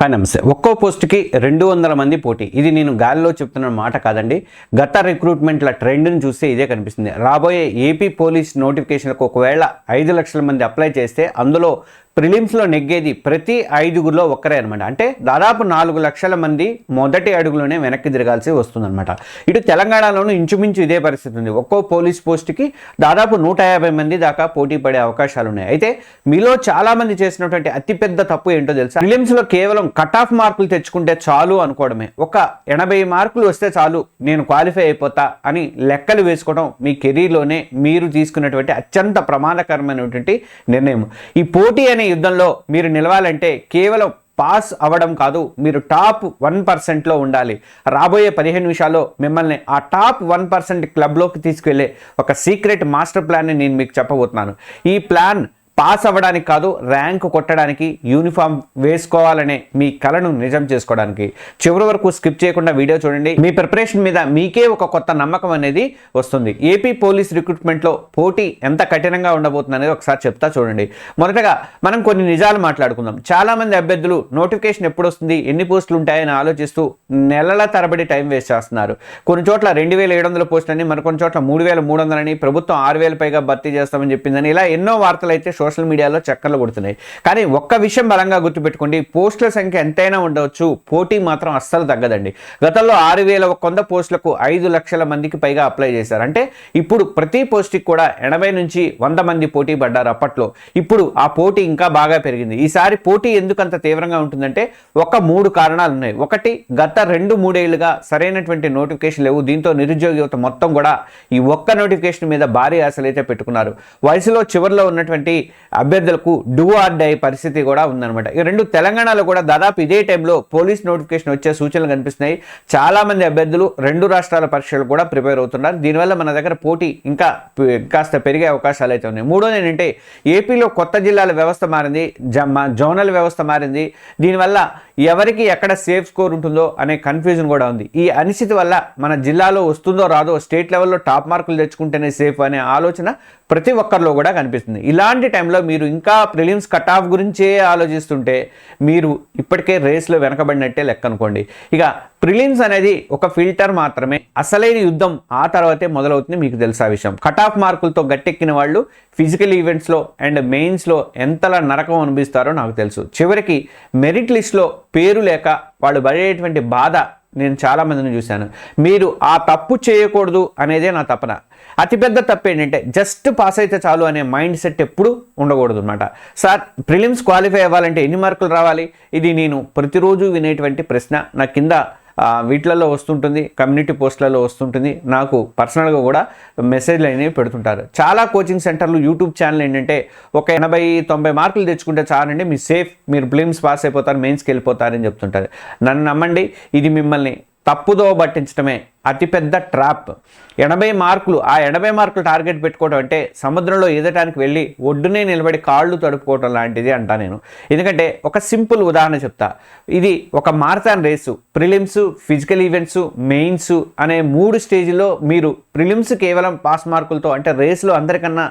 Hi నమస్తే. ఒక్కో పోస్టుకి 200 మంది పోటీ. ఇది నేను గాలిలో చెప్తున్న మాట కాదండి. గత రిక్రూట్మెంట్ల ట్రెండ్ని చూస్తే ఇదే కనిపిస్తుంది. రాబోయే ఏపీ పోలీస్ నోటిఫికేషన్లకు ఒకవేళ 5 లక్షల మంది అప్లై చేస్తే అందులో ప్రిలిమ్స్లో నెగ్గేది ప్రతి 5గురిలో ఒక్కరే అనమాట. అంటే దాదాపు 4 లక్షల మంది మొదటి అడుగులోనే వెనక్కి తిరగాల్సి వస్తుందన్నమాట. ఇటు తెలంగాణలోనూ ఇంచుమించు ఇదే పరిస్థితి ఉంది. ఒక్కో పోలీస్ పోస్టుకి దాదాపు 150 మంది దాకా పోటీ పడే అవకాశాలు ఉన్నాయి. అయితే మీలో చాలామంది చేసినటువంటి అతిపెద్ద తప్పు ఏంటో తెలుసా? ప్రిలిమ్స్లో కేవలం కట్ ఆఫ్ మార్కులు తెచ్చుకుంటే చాలు అనుకోవడమే. ఒక 80 మార్కులు వస్తే చాలు నేను క్వాలిఫై అయిపోతా అని లెక్కలు వేసుకోవడం మీ కెరీర్లోనే మీరు తీసుకున్నటువంటి అత్యంత ప్రమాదకరమైనటువంటి నిర్ణయం. ఈ పోటీ అనే యుద్ధంలో మీరు నిలవాలంటే కేవలం పాస్ అవ్వడం కాదు, మీరు టాప్ 1%లో ఉండాలి. రాబోయే 15 నిమిషాల్లో మిమ్మల్ని ఆ టాప్ 1% క్లబ్లోకి తీసుకెళ్లే ఒక సీక్రెట్ మాస్టర్ ప్లాన్ని నేను మీకు చెప్పబోతున్నాను. ఈ ప్లాన్ పాస్ అవ్వడానికి కాదు, ర్యాంక్ కొట్టడానికి, యూనిఫామ్ వేసుకోవాలనే మీ కలను నిజం చేసుకోవడానికి. చివరి వరకు స్కిప్ చేయకుండా వీడియో చూడండి. మీ ప్రిపరేషన్ మీద మీకే ఒక కొత్త నమ్మకం అనేది వస్తుంది. ఏపీ పోలీస్ రిక్రూట్మెంట్లో పోటీ ఎంత కఠినంగా ఉండబోతుంది అనేది ఒకసారి చెప్తా చూడండి. మొదటగా మనం కొన్ని నిజాలు మాట్లాడుకుందాం. చాలామంది అభ్యర్థులు నోటిఫికేషన్ ఎప్పుడు వస్తుంది, ఎన్ని పోస్టులు ఉంటాయని ఆలోచిస్తూ నెలల తరబడి టైం వేస్ట్ చేస్తున్నారు. కొన్ని చోట్ల 2700 పోస్టులని, మరికొన్ని చోట్ల 3300 అని, ప్రభుత్వం 6000 పైగా భర్తీ చేస్తామని చెప్పిందని, ఇలా ఎన్నో వార్తలు అయితే సోషల్ మీడియాలో చక్కర్లు కొడుతున్నాయి. కానీ ఒక్క విషయం బలంగా గుర్తుపెట్టుకోండి, పోస్టుల సంఖ్య ఎంతైనా ఉండవచ్చు, పోటీ మాత్రం అస్సలు తగ్గదండి. గతంలో 6100 పోస్టులకు 5 లక్షల మందికి పైగా అప్లై చేశారు. అంటే ఇప్పుడు ప్రతి పోస్టుకి కూడా 80 నుంచి 100 మంది పోటీ పడ్డారు అప్పట్లో. ఇప్పుడు ఆ పోటీ ఇంకా బాగా పెరిగింది. ఈసారి పోటీ ఎందుకు అంత తీవ్రంగా ఉంటుందంటే ఒక 3 కారణాలు ఉన్నాయి. ఒకటి, గత 2-3 ఏళ్లుగా సరైనటువంటి నోటిఫికేషన్ లేవు. దీంతో నిరుద్యోగ యువత మొత్తం కూడా ఈ ఒక్క నోటిఫికేషన్ మీద భారీ ఆశలు అయితే పెట్టుకున్నారు. వయసులో చివరిలో ఉన్నటువంటి అభ్యర్థులకు డూ ఆర్ డై పరిస్థితి కూడా ఉందన్నమాట. ఈ రెండు, తెలంగాణలో కూడా దాదాపు ఇదే టైంలో పోలీస్ నోటిఫికేషన్ వచ్చే సూచనలు కనిపిస్తున్నాయి. చాలా మంది అభ్యర్థులు 2 రాష్ట్రాల పరీక్షలు కూడా ప్రిపేర్ అవుతున్నారు. దీనివల్ల మన దగ్గర పోటీ ఇంకా కాస్త పెరిగే అవకాశాలు అయితే ఉన్నాయి. మూడోది ఏంటంటే, ఏపీలో కొత్త జిల్లాల వ్యవస్థ మారింది, జోనల్ వ్యవస్థ మారింది. దీనివల్ల ఎవరికి ఎక్కడ సేఫ్ స్కోర్ ఉంటుందో అనే కన్ఫ్యూజన్ కూడా ఉంది. ఈ అనిశ్చితి వల్ల మన జిల్లాలో వస్తుందో రాదో, స్టేట్ లెవెల్లో టాప్ మార్కులు తెచ్చుకుంటేనే సేఫ్ అనే ఆలోచన ప్రతి ఒక్కరిలో కూడా కనిపిస్తుంది. ఇలాంటి టైంలో మీరు ఇంకా ప్రిలిమ్స్ కట్ ఆఫ్ గురించే ఆలోచిస్తుంటే మీరు ఇప్పటికే రేస్లో వెనకబడినట్టే లెక్క అనుకోండి. ఇక ప్రిలిమ్స్ అనేది ఒక ఫిల్టర్ మాత్రమే. అసలైన యుద్ధం ఆ తర్వాతే మొదలవుతుంది. మీకు తెలుసా విషయం? కట్ ఆఫ్ మార్కులతో గట్టెక్కిన వాళ్ళు ఫిజికల్ ఈవెంట్స్లో అండ్ మెయిన్స్లో ఎంతలా నరకం అనిపిస్తారో నాకు తెలుసు. చివరికి మెరిట్ లిస్ట్లో పేరు లేక వాళ్ళు పడేటువంటి బాధ నేను చాలామందిని చూశాను. మీరు ఆ తప్పు చేయకూడదు అనేదే నా తపన. అతిపెద్ద తప్పు ఏంటంటే, జస్ట్ పాస్ అయితే చాలు అనే మైండ్ సెట్ ఎప్పుడు ఉండకూడదు అనమాట. సార్, ప్రిలిమ్స్ క్వాలిఫై అవ్వాలంటే ఎన్ని మార్కులు రావాలి? ఇది నేను ప్రతిరోజు వినేటువంటి ప్రశ్న. నా కింద వీటిలలో వస్తుంటుంది, కమ్యూనిటీ పోస్టులలో వస్తుంటుంది, నాకు పర్సనల్గా కూడా మెసేజ్లు అనేవి పెడుతుంటారు. చాలా కోచింగ్ సెంటర్లు, యూట్యూబ్ ఛానల్ ఏంటంటే ఒక 80-90 మార్కులు తెచ్చుకుంటే చాలండి మీరు సేఫ్, మీరు ప్రిలిమ్స్ పాస్ అయిపోతారు, మెయిన్స్కి వెళ్ళిపోతారని చెప్తుంటారు. నన్ను నమ్మండి, ఇది మిమ్మల్ని తప్పుదో పట్టించడమే అతిపెద్ద ట్రాప్. 80 మార్కులు, ఆ 80 మార్కులు టార్గెట్ పెట్టుకోవడం అంటే సముద్రంలో ఈదటానికి వెళ్ళి ఒడ్డునే నిలబడి కాళ్ళు తడుపుకోవడం లాంటిది అంటా నేను. ఎందుకంటే ఒక సింపుల్ ఉదాహరణ చెప్తా. ఇది ఒక marathon race. Prelims, physical events, mains అనే 3 స్టేజ్లో మీరు ప్రిలిమ్స్ కేవలం పాస్ మార్కులతో, అంటే రేసులో అందరికన్నా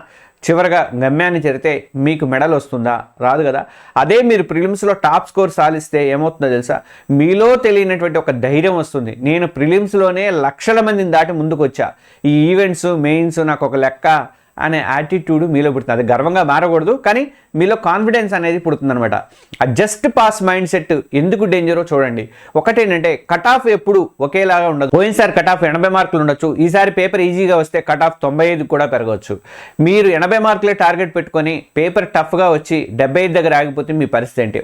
చివరిగా గమ్యాన్ని చేరితే మీకు మెడల్ వస్తుందా? రాదు కదా. అదే మీరు ప్రిలిమ్స్లో టాప్ స్కోర్ సాధిస్తే ఏమవుతుందో తెలుసా? మీలో తెలియనటువంటి ఒక ధైర్యం వస్తుంది. నేను ప్రిలిమ్స్లోనే లక్షల మందిని దాటి ముందుకు వచ్చా, ఈ ఈవెంట్స్, మెయిన్స్ నాకు ఒక లెక్క అనే యాటిట్యూడ్ మీలో పుడుతుంది. అది గర్వంగా మారకూడదు, కానీ మీలో కాన్ఫిడెన్స్ అనేది పుడుతుందనమాట. ఆ జస్ట్ పాస్ మైండ్ సెట్ ఎందుకు డేంజరో చూడండి. ఒకటేంటంటే, కట్ ఆఫ్ ఎప్పుడు ఒకేలాగా ఉండదు. పోయినసారి కట్ ఆఫ్ 80 మార్కులు ఉండొచ్చు, ఈసారి పేపర్ ఈజీగా వస్తే కట్ ఆఫ్ 95 కూడా పెరగవచ్చు. మీరు 80 మార్కులే టార్గెట్ పెట్టుకొని పేపర్ టఫ్గా వచ్చి 75 దగ్గర ఆగిపోతే మీ పరిస్థితి ఏంటి?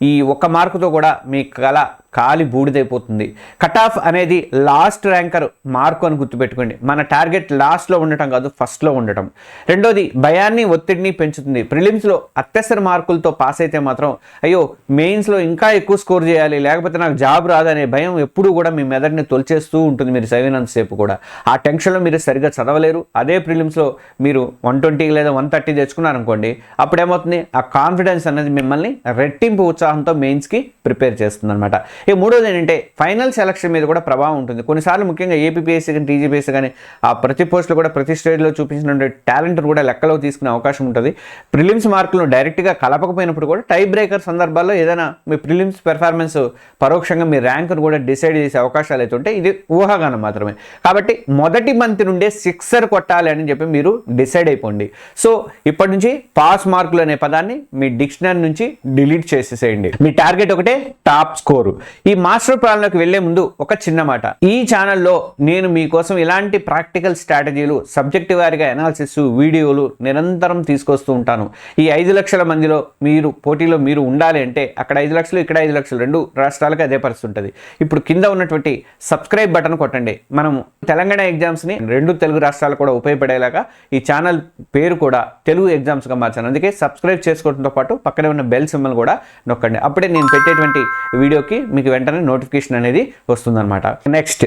ఈ ఒక్క మార్కుతో కూడా మీ కళ కాలి బూడిదైపోతుంది. కట్ ఆఫ్ అనేది లాస్ట్ ర్యాంకర్ మార్కు అని గుర్తుపెట్టుకోండి. మన టార్గెట్ లాస్ట్లో ఉండటం కాదు, ఫస్ట్లో ఉండటం. రెండోది, భయాన్ని, ఒత్తిడిని పెంచుతుంది. ప్రిలిమ్స్లో అత్యవసర మార్కులతో పాస్ అయితే మాత్రం అయ్యో మెయిన్స్లో ఇంకా ఎక్కువ స్కోర్ చేయాలి, లేకపోతే నాకు జాబ్ రాదనే భయం ఎప్పుడూ కూడా మీ మెదడుని తొలిచేస్తూ ఉంటుంది. మీరు చదివినంతసేపు కూడా ఆ టెన్షన్లో మీరు సరిగ్గా చదవలేరు. అదే ప్రిలిమ్స్లో మీరు 120 లేదా 130 తెచ్చుకున్నారనుకోండి, అప్పుడేమవుతుంది? ఆ కాన్ఫిడెన్స్ అనేది మిమ్మల్ని రెట్టింపు ఉత్సాహంతో మెయిన్స్కి ప్రిపేర్ చేస్తుంది అనమాట. ఇక మూడోది ఏంటంటే ఫైనల్ సెలక్షన్ మీద కూడా ప్రభావం ఉంటుంది. కొన్నిసార్లు ముఖ్యంగా ఏపీపీఎస్సీ కానీ టీజీపీఎస్సీ కానీ ఆ ప్రతి పోస్టులో కూడా ప్రతి స్టేజ్లో చూపించిన టాలెంట్ కూడా లెక్కలో తీసుకునే అవకాశం ఉంటుంది. ప్రిలిమ్స్ మార్కులను డైరెక్ట్గా కలపకపోయినప్పుడు కూడా టై బ్రేకర్ సందర్భాల్లో ఏదైనా మీ ప్రిలిమ్స్ పెర్ఫార్మెన్స్ పరోక్షంగా మీ ర్యాంకును కూడా డిసైడ్ చేసే అవకాశాలు అయితే ఉంటాయి. ఇది ఊహాగానం మాత్రమే. కాబట్టి మొదటి మంత్ నుండే సిక్సర్ కొట్టాలి అని చెప్పి మీరు డిసైడ్ అయిపోండి. సో ఇప్పటి నుంచి పాస్ మార్కులు అనే పదాన్ని మీ డిక్షనరీ నుంచి డిలీట్ చేసేసేయండి. మీ టార్గెట్ ఒకటే, టాప్ స్కోరు. ఈ మాస్టర్ ప్లాన్లోకి వెళ్లే ముందు ఒక చిన్న మాట, ఈ ఛానల్లో నేను మీకోసం ఇలాంటి ప్రాక్టికల్ స్ట్రాటజీలు, సబ్జెక్టివ్ వారీగా అనాలిసిస్ వీడియోలు నిరంతరం తీసుకొస్తూ ఉంటాను. ఈ 5 లక్షల మందిలో మీరు పోటీలో మీరు ఉండాలి అంటే అక్కడ 5 లక్షలు ఇక్కడ 5 లక్షలు, 2 రాష్ట్రాలకు అదే పరిస్థితి ఉంటుంది. ఇప్పుడు కింద ఉన్నటువంటి సబ్స్క్రైబ్ బటన్ కొట్టండి. మనం తెలంగాణ ఎగ్జామ్స్ని 2 తెలుగు రాష్ట్రాలు కూడా ఉపయోగపడేలాగా ఈ ఛానల్ పేరు కూడా తెలుగు ఎగ్జామ్స్గా మార్చాను. అందుకే సబ్స్క్రైబ్ చేసుకోవడంతో పాటు పక్కనే ఉన్న బెల్ సింబల్ కూడా నొక్కండి. అప్పుడే నేను పెట్టేటువంటి వీడియోకి మీకు వెంటనే నోటిఫికేషన్ అనేది వస్తుందన్నమాట. Next,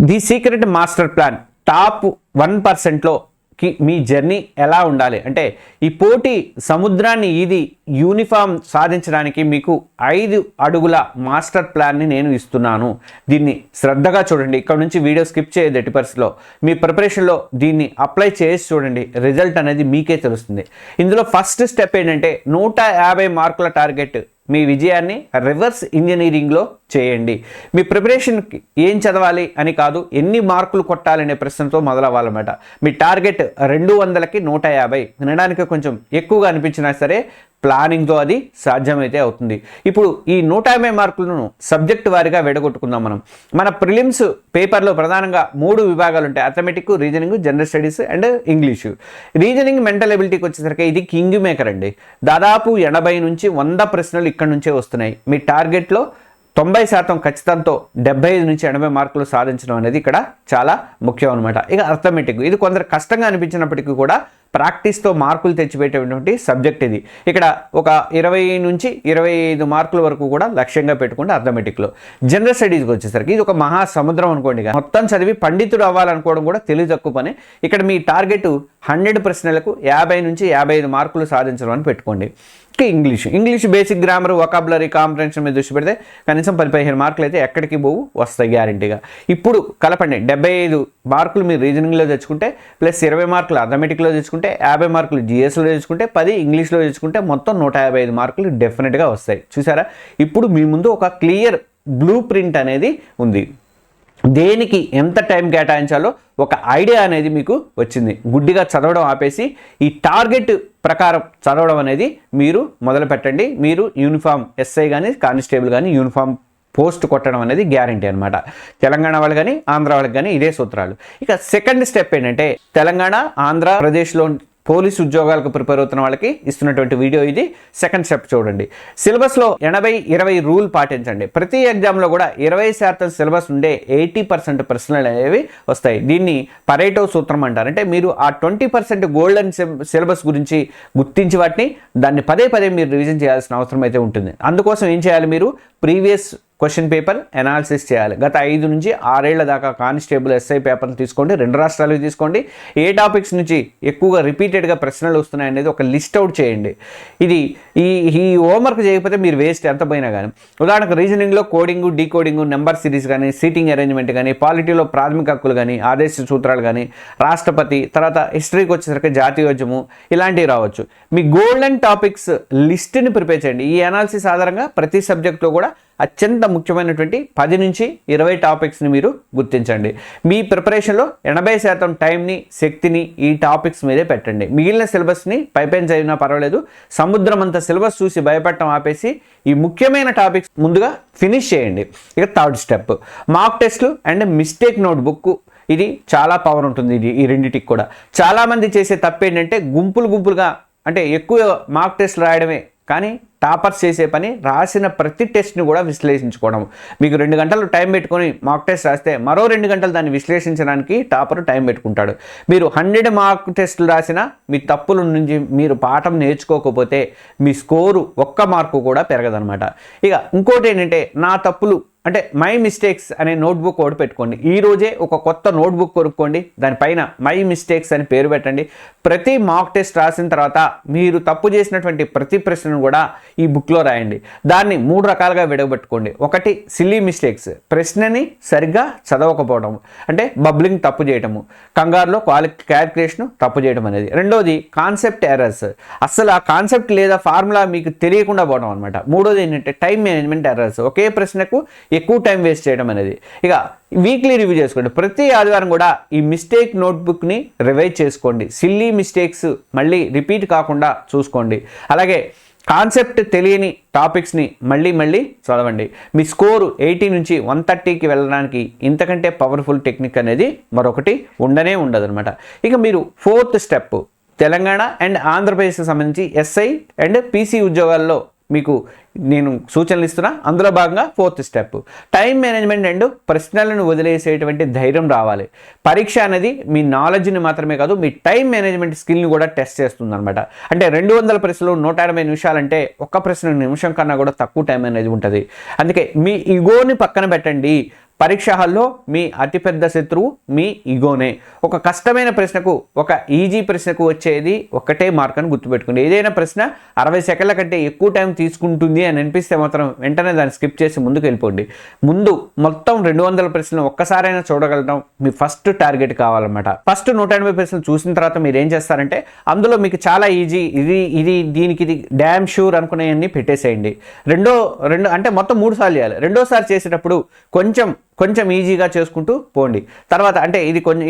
the secret master plan top 1%లో మీ జర్నీ ఎలా ఉండాలి అంటే, ఈ పోటీ సముద్రాన్ని ఇది యూనిఫామ్ సాధించడానికి మీకు 5 అడుగుల మాస్టర్ ప్లాన్ని నేను ఇస్తున్నాను. దీన్ని శ్రద్ధగా చూడండి. ఇక్కడ నుంచి వీడియో స్కిప్ చేయదు ఎట్టి పరిస్థితిలో. మీ ప్రిపరేషన్లో దీన్ని అప్లై చేసి చూడండి. రిజల్ట్ అనేది మీకే తెలుస్తుంది. ఇందులో ఫస్ట్ స్టెప్ ఏంటంటే 150 మార్కుల టార్గెట్. మీ విజయాన్ని రివర్స్ ఇంజనీరింగ్లో చేయండి. మీ ప్రిపరేషన్కి ఏం చదవాలి అని కాదు, ఎన్ని మార్కులు కొట్టాలనే ప్రశ్నతో మొదలవ్వాలన్నమాట. మీ టార్గెట్ 200కి 150. వినడానికి కొంచెం ఎక్కువగా అనిపించినా సరే ప్లానింగ్తో అది సాధ్యమైతే అవుతుంది. ఇప్పుడు ఈ 150 మార్కులను సబ్జెక్ట్ వారీగా విడగొట్టుకుందాం. మన ప్రిలిమ్స్ పేపర్లో ప్రధానంగా 3 విభాగాలు ఉంటాయి: arithmetic, reasoning, general studies and English. Reasoning mental ఎబిలిటీకి వచ్చేసరికి ఇది కింగ్ మేకర్ అండి. దాదాపు 80 నుంచి 100 ప్రశ్నలు ఇక్కడ నుంచే వస్తున్నాయి. మీ టార్గెట్లో 90% ఖచ్చితంతో 75 నుంచి 80 మార్కులు సాధించడం అనేది ఇక్కడ చాలా ముఖ్యం అనమాట. ఇక అర్థమెటిక్, ఇది కొందరు కష్టంగా అనిపించినప్పటికీ కూడా ప్రాక్టీస్తో మార్కులు తెచ్చిపెట్టేటువంటి సబ్జెక్ట్ ఇది. ఇక్కడ ఒక 20 నుంచి 25 మార్కుల వరకు కూడా లక్ష్యంగా పెట్టుకుంటే అర్థమెటిక్లో. జనరల్ స్టడీస్కి వచ్చేసరికి ఇది ఒక మహాసముద్రం అనుకోండి. మొత్తం చదివి పండితుడు అవ్వాలనుకోవడం కూడా తెలివి తక్కువ పని. ఇక్కడ మీ టార్గెట్ 100 ప్రశ్నలకు 50 నుంచి 55 మార్కులు సాధించడం అని పెట్టుకోండి. English basic grammar, vocabulary, comprehension మీద దృష్టి పెడితే కనీసం 10-15 మార్కులు అయితే ఎక్కడికి పోవు, వస్తాయి గ్యారెంటీగా. ఇప్పుడు కలపండి. 75 మార్కులు మీరు రీజనింగ్లో తెచ్చుకుంటే ప్లస్ 20 మార్కులు అథమెటిక్లో తెచ్చుకుంటే 50 మార్కులు జిఎస్లో తెచ్చుకుంటే 10 ఇంగ్లీష్లో తెచ్చుకుంటే మొత్తం 155 మార్కులు డెఫినెట్గా వస్తాయి. చూసారా? ఇప్పుడు మీ ముందు ఒక క్లియర్ బ్లూ ప్రింట్ అనేది ఉంది. దేనికి ఎంత టైం కేటాయించాలో ఒక ఐడియా అనేది మీకు వచ్చింది. గుడ్డిగా చదవడం ఆపేసి ఈ టార్గెట్ ప్రకారం చదవడం అనేది మీరు మొదలు పెట్టండి. మీరు యూనిఫామ్ ఎస్ఐ కానీ కానిస్టేబుల్ కానీ యూనిఫామ్ పోస్ట్ కొట్టడం అనేది గ్యారంటీ అనమాట. తెలంగాణ వాళ్ళు కానీ ఆంధ్ర వాళ్ళకి కానీ ఇదే సూత్రాలు. ఇక సెకండ్ స్టెప్ ఏంటంటే, తెలంగాణ ఆంధ్రప్రదేశ్లో పోలీసు ఉద్యోగాలకు ప్రిపేర్ అవుతున్న వాళ్ళకి ఇస్తున్నటువంటి వీడియో ఇది. సెకండ్ స్టెప్ చూడండి. సిలబస్లో 80-20 రూల్ పాటించండి. ప్రతి ఎగ్జామ్లో కూడా 20% సిలబస్ ఉండే 80% ప్రశ్నలు అనేవి వస్తాయి. దీన్ని పరేటో సూత్రం అంటారు. అంటే మీరు ఆ 20% గోల్డెన్ సిలబస్ గురించి గుర్తించి వాటిని దాన్ని పదే మీరు రివిజన్ చేయాల్సిన అవసరం అయితే ఉంటుంది. అందుకోసం ఏం చేయాలి, మీరు ప్రీవియస్ క్వశ్చన్ పేపర్ అనాలిసిస్ చేయాలి. గత 5 నుంచి 6 ఏళ్ల దాకా కానిస్టేబుల్ ఎస్ఐ పేపర్ని తీసుకోండి. 2 రాష్ట్రాలకు తీసుకోండి. ఏ టాపిక్స్ నుంచి ఎక్కువగా రిపీటెడ్గా ప్రశ్నలు వస్తున్నాయి అనేది ఒక లిస్ట్ అవుట్ చేయండి. ఇది ఈ హోంవర్క్ చేయకపోతే మీరు వేస్ట్ ఎంత పోయినా కానీ. ఉదాహరణకు రీజనింగ్లో కోడింగ్, డీకోడింగ్, నెంబర్ సిరీస్ కానీ, సీటింగ్ అరేంజ్మెంట్ కానీ, పాలిటీలో ప్రాథమిక హక్కులు కానీ, ఆదేశ సూత్రాలు కానీ, రాష్ట్రపతి, తర్వాత హిస్టరీకి వచ్చేసరికి జాతీయోద్యమం, ఇలాంటివి రావచ్చు. మీ గోల్డెన్ టాపిక్స్ లిస్ట్ని ప్రిపేర్ చేయండి. ఈ అనాలిసిస్ ఆధారంగా ప్రతి సబ్జెక్టులో కూడా అత్యంత ముఖ్యమైనటువంటి 10 నుంచి 20 టాపిక్స్ని మీరు గుర్తించండి. మీ ప్రిపరేషన్లో 80% టైంని, శక్తిని ఈ టాపిక్స్ మీదే పెట్టండి. మిగిలిన సిలబస్ని పైపైన చదివినా పర్వాలేదు. సముద్రం అంత సిలబస్ చూసి భయపడటం ఆపేసి ఈ ముఖ్యమైన టాపిక్స్ ముందుగా ఫినిష్ చేయండి. ఇక థర్డ్ స్టెప్, మాక్ టెస్ట్లు అండ్ మిస్టేక్ నోట్బుక్. ఇది చాలా పవర్ ఉంటుంది. ఈ రెండింటికి కూడా చాలామంది చేసే తప్పు ఏంటంటే, గుంపులుగా అంటే ఎక్కువ మాక్ టెస్ట్లు రాయడమే కానీ టాపర్స్ చేసే పని రాసిన ప్రతి టెస్ట్ని కూడా విశ్లేషించుకోవడం. మీకు 2 గంటలు టైం పెట్టుకొని మాక్ టెస్ట్ రాస్తే మరో 2 గంటలు దాన్ని విశ్లేషించడానికి టాపర్ టైం పెట్టుకుంటాడు. మీరు 100 మాక్ టెస్టులు రాసినా మీ తప్పుల నుంచి మీరు పాఠం నేర్చుకోకపోతే మీ స్కోరు 1 మార్కు కూడా పెరగదనమాట. ఇక ఇంకోటి ఏంటంటే, నా తప్పులు అంటే మై మిస్టేక్స్ అనే నోట్బుక్ ఒకటి పెట్టుకోండి. ఈరోజే ఒక కొత్త నోట్బుక్ కొనుక్కోండి. దానిపైన మై మిస్టేక్స్ అని పేరు పెట్టండి. ప్రతి మాక్ టెస్ట్ రాసిన తర్వాత మీరు తప్పు చేసినటువంటి ప్రతి ప్రశ్నను కూడా ఈ బుక్లో రాయండి. దాన్ని 3 రకాలుగా విడగబెట్టుకోండి. ఒకటి సిల్లీ మిస్టేక్స్, ప్రశ్నని సరిగ్గా చదవకపోవడం, అంటే బబ్లింగ్ తప్పు చేయటము, కంగారులో క్యాలిక్యులేషన్ తప్పు చేయడం అనేది. రెండోది కాన్సెప్ట్ ఎర్రర్స్, అసలు ఆ కాన్సెప్ట్ లేదా ఫార్ములా మీకు తెలియకుండా పోవడం అనమాట. మూడోది ఏంటంటే టైం మేనేజ్మెంట్ ఎర్రర్స్, ఒకే ప్రశ్నకు ఎక్కువ టైం వేస్ట్ చేయడం అనేది. ఇక వీక్లీ రివ్యూ చేసుకోండి. ప్రతి ఆదివారం కూడా ఈ మిస్టేక్ నోట్బుక్ని రివైజ్ చేసుకోండి. సిల్లీ మిస్టేక్స్ మళ్ళీ రిపీట్ కాకుండా చూసుకోండి. అలాగే కాన్సెప్ట్ తెలియని టాపిక్స్ని మళ్ళీ చదవండి. మీ స్కోరు 80 నుంచి 130కి వెళ్ళడానికి ఇంతకంటే పవర్ఫుల్ టెక్నిక్ అనేది మరొకటి ఉండనే ఉండదన్నమాట. ఇక మీరు 4th స్టెప్, తెలంగాణ అండ్ ఆంధ్రప్రదేశ్కి సంబంధించి ఎస్ఐ అండ్ పీసీ ఉద్యోగాల్లో మీకు నేను సూచనలు ఇస్తున్నా. అందులో భాగంగా 4th step time management and ప్రశ్నలను వదిలేసేటువంటి ధైర్యం రావాలి. పరీక్ష అనేది మీ నాలెడ్జ్ని మాత్రమే కాదు, మీ టైం మేనేజ్మెంట్ స్కిల్ని కూడా టెస్ట్ చేస్తుంది అనమాట. అంటే 200 ప్రశ్నలు 180 నిమిషాలంటే ఒక్క ప్రశ్న నిమిషం కన్నా కూడా తక్కువ టైం అనేది ఉంటుంది. అందుకే మీ ఈగోని పక్కన పెట్టండి. పరీక్ష హాల్లో మీ అతిపెద్ద శత్రువు మీ ఈగోనే. ఒక కష్టమైన ప్రశ్నకు, ఒక ఈజీ ప్రశ్నకు వచ్చేది ఒకటే మార్క్ అని గుర్తుపెట్టుకోండి. ఏదైనా ప్రశ్న 60 సెకండ్ల కంటే ఎక్కువ టైం తీసుకుంటుంది అని అనిపిస్తే మాత్రం వెంటనే దాన్ని స్కిప్ చేసి ముందుకు వెళ్ళిపోండి. ముందు మొత్తం 200 ప్రశ్నలు ఒక్కసారైనా చూడగలడం మీ ఫస్ట్ టార్గెట్ కావాలన్నమాట. ఫస్ట్ 180 ప్రశ్నలు చూసిన తర్వాత మీరు ఏం చేస్తారంటే అందులో మీకు చాలా ఈజీ, దీనికి ఇది డ్యామ్ షూర్ అనుకునేవన్నీ పెట్టేసేయండి. రెండు అంటే మొత్తం 3 సార్లు చేయాలి. రెండోసారి చేసేటప్పుడు కొంచెం ఈజీగా చేసుకుంటూ పోండి. తర్వాత అంటే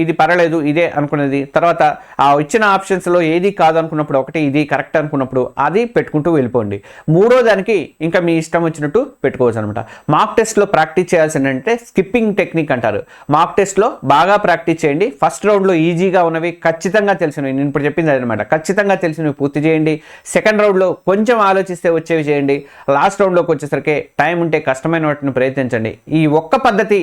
ఇది పర్వాలేదు ఇదే అనుకునేది, తర్వాత ఆ ఇచ్చిన ఆప్షన్స్లో ఏది కాదు అనుకున్నప్పుడు ఒకటి, ఇది కరెక్ట్ అనుకున్నప్పుడు అది పెట్టుకుంటూ వెళ్ళిపోండి. మూడో దానికి ఇంకా మీ ఇష్టం వచ్చినట్టు పెట్టుకోవచ్చు అనమాట. మాక్ టెస్ట్లో ప్రాక్టీస్ చేయాల్సింది అంటే స్కిప్పింగ్ టెక్నిక్ అంటారు. మాక్ టెస్ట్లో బాగా ప్రాక్టీస్ చేయండి. ఫస్ట్ రౌండ్లో ఈజీగా ఉన్నవి, ఖచ్చితంగా తెలిసినవి, నేను ఇప్పుడు చెప్పింది అదనమాట, ఖచ్చితంగా తెలిసినవి పూర్తి చేయండి. సెకండ్ రౌండ్లో కొంచెం ఆలోచిస్తే వచ్చేవి చేయండి. లాస్ట్ రౌండ్లోకి వచ్చేసరికి టైం ఉంటే కష్టమైన వాటిని ప్రయత్నించండి. ఈ ఒక్క పద్ధతి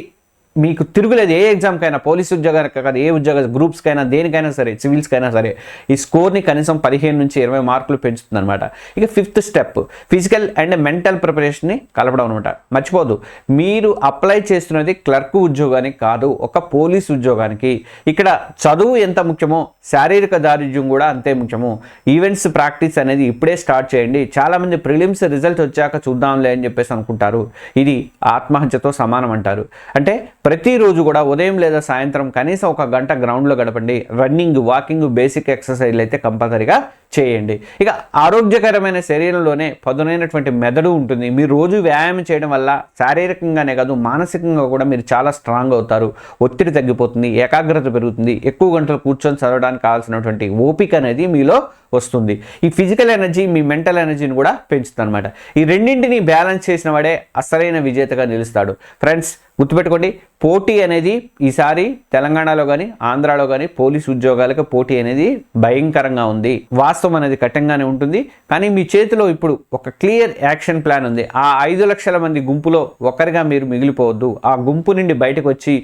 మీకు తిరుగులేదు. ఏ ఎగ్జామ్కైనా, పోలీసు ఉద్యోగానికి కాదు, ఏ ఉద్యోగ గ్రూప్స్కైనా, దేనికైనా సరే, సివిల్స్కైనా సరే, ఈ స్కోర్ని కనీసం 15 నుంచి 20 మార్కులు పెంచుతుంది అనమాట. ఇక 5th step physical and mental ప్రిపరేషన్ని కలపడం అనమాట. మర్చిపోదు, మీరు అప్లై చేస్తున్నది క్లర్క్ ఉద్యోగానికి కాదు, ఒక పోలీస్ ఉద్యోగానికి. ఇక్కడ చదువు ఎంత ముఖ్యమో శారీరక దారిద్ర్యం కూడా అంతే ముఖ్యము. ఈవెంట్స్ ప్రాక్టీస్ అనేది ఇప్పుడే స్టార్ట్ చేయండి. చాలామంది ప్రిలిమ్స్ రిజల్ట్ వచ్చాక చూద్దాంలే అని చెప్పేసి అనుకుంటారు. ఇది ఆత్మహత్యతో సమానం అంటారు. అంటే ప్రతిరోజు కూడా ఉదయం లేదా సాయంత్రం కనీసం 1 గంట గ్రౌండ్లో గడపండి. రన్నింగ్, వాకింగ్, బేసిక్ ఎక్సర్సైజ్లు అయితే కంపల్సరీగా చేయండి. ఇక ఆరోగ్యకరమైన శరీరంలోనే పదునైనటువంటి మెదడు ఉంటుంది. మీరు రోజు వ్యాయామం చేయడం వల్ల శారీరకంగానే కాదు మానసికంగా కూడా మీరు చాలా స్ట్రాంగ్ అవుతారు. ఒత్తిడి తగ్గిపోతుంది, ఏకాగ్రత పెరుగుతుంది, ఎక్కువ గంటలు కూర్చొని చదవడానికి కావాల్సినటువంటి ఓపిక అనేది మీలో వస్తుంది. ఈ ఫిజికల్ ఎనర్జీ మీ మెంటల్ ఎనర్జీని కూడా పెంచుతుంది అనమాట. ఈ రెండింటిని బ్యాలెన్స్ చేసిన వాడే అసలైన విజేతగా నిలుస్తాడు. ఫ్రెండ్స్ గుర్తుపెట్టుకోండి, పోటీ అనేది ఈసారి తెలంగాణలో కానీ ఆంధ్రాలో కానీ పోలీసు ఉద్యోగాలకు పోటీ అనేది భయంకరంగా ఉంది. వాస్తవం అనేది కఠినంగానే ఉంటుంది. కానీ మీ చేతిలో ఇప్పుడు ఒక క్లియర్ యాక్షన్ ప్లాన్ ఉంది. ఆ 5 లక్షల మంది గుంపులో ఒకరిగా మీరు మిగిలిపోవద్దు. ఆ గుంపు నుండి బయటకు వచ్చి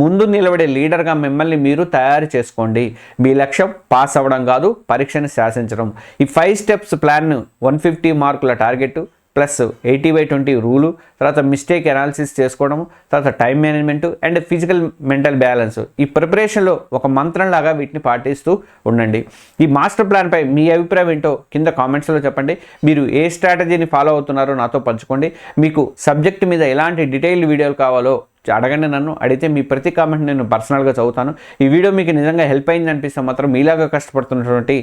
ముందు నిలబడే లీడర్గా మిమ్మల్ని మీరు తయారు చేసుకోండి. మీ లక్ష్యం పాస్ అవ్వడం కాదు, పరీక్షను శాసించడం. ఈ 5 స్టెప్స్ ప్లాన్ 150 మార్కుల టార్గెట్ ప్లస్ 80/20 రూలు, తర్వాత మిస్టేక్ అనాలిసిస్ చేసుకోవడం, తర్వాత time management and physical mental balance. ఈ ప్రిపరేషన్లో ఒక మంత్రంలాగా వీటిని పాటిస్తూ ఉండండి. ఈ మాస్టర్ ప్లాన్పై మీ అభిప్రాయం ఏంటో కింద కామెంట్స్లో చెప్పండి. మీరు ఏ స్ట్రాటజీని ఫాలో అవుతున్నారో నాతో పంచుకోండి. మీకు సబ్జెక్ట్ మీద ఎలాంటి డీటెయిల్డ్ వీడియోలు కావాలో అడగండి. నన్ను అడిగితే మీ ప్రతి కామెంట్ నేను పర్సనల్గా చదువుతాను. ఈ వీడియో మీకు నిజంగా హెల్ప్ అయింది అనిపిస్తే మాత్రం మీలాగా కష్టపడుతున్నటువంటి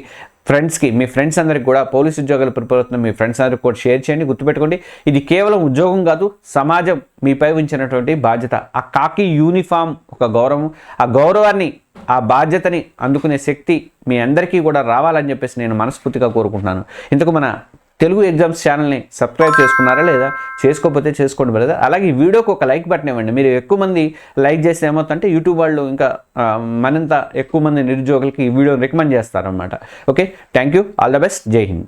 ఫ్రెండ్స్కి, మీ ఫ్రెండ్స్ అందరికి కూడా, పోలీసు ఉద్యోగాలు ప్రిపేర్ అవుతున్న మీ ఫ్రెండ్స్ అందరికి కూడా షేర్ చేయండి. గుర్తుపెట్టుకోండి, ఇది కేవలం ఉద్యోగం కాదు, సమాజం మీపై ఉంచినటువంటి బాధ్యత. ఆ కాకి యూనిఫామ్ ఒక గౌరవం. ఆ గౌరవాన్ని, ఆ బాధ్యతని అందుకునే శక్తి మీ అందరికీ కూడా రావాలని చెప్పేసి నేను మనస్ఫూర్తిగా కోరుకుంటున్నాను. ఇంతకు మన తెలుగు ఎగ్జామ్స్ ఛానల్ని సబ్స్క్రైబ్ చేసుకున్నారా లేదా? చేసుకోకపోతే చేసుకోండి బ్రదర్. అలాగే ఈ వీడియోకి ఒక లైక్ బటన్ ఇవ్వండి. మీరు ఎక్కువ మంది లైక్ చేస్తే ఏమవుతుందంటే యూట్యూబ్ వాళ్ళు ఇంకా మరింత ఎక్కువ మంది నిరుద్యోగులకి ఈ వీడియోని రికమెండ్ చేస్తారనమాట. Okay, thank you, all the best, జై హింద్.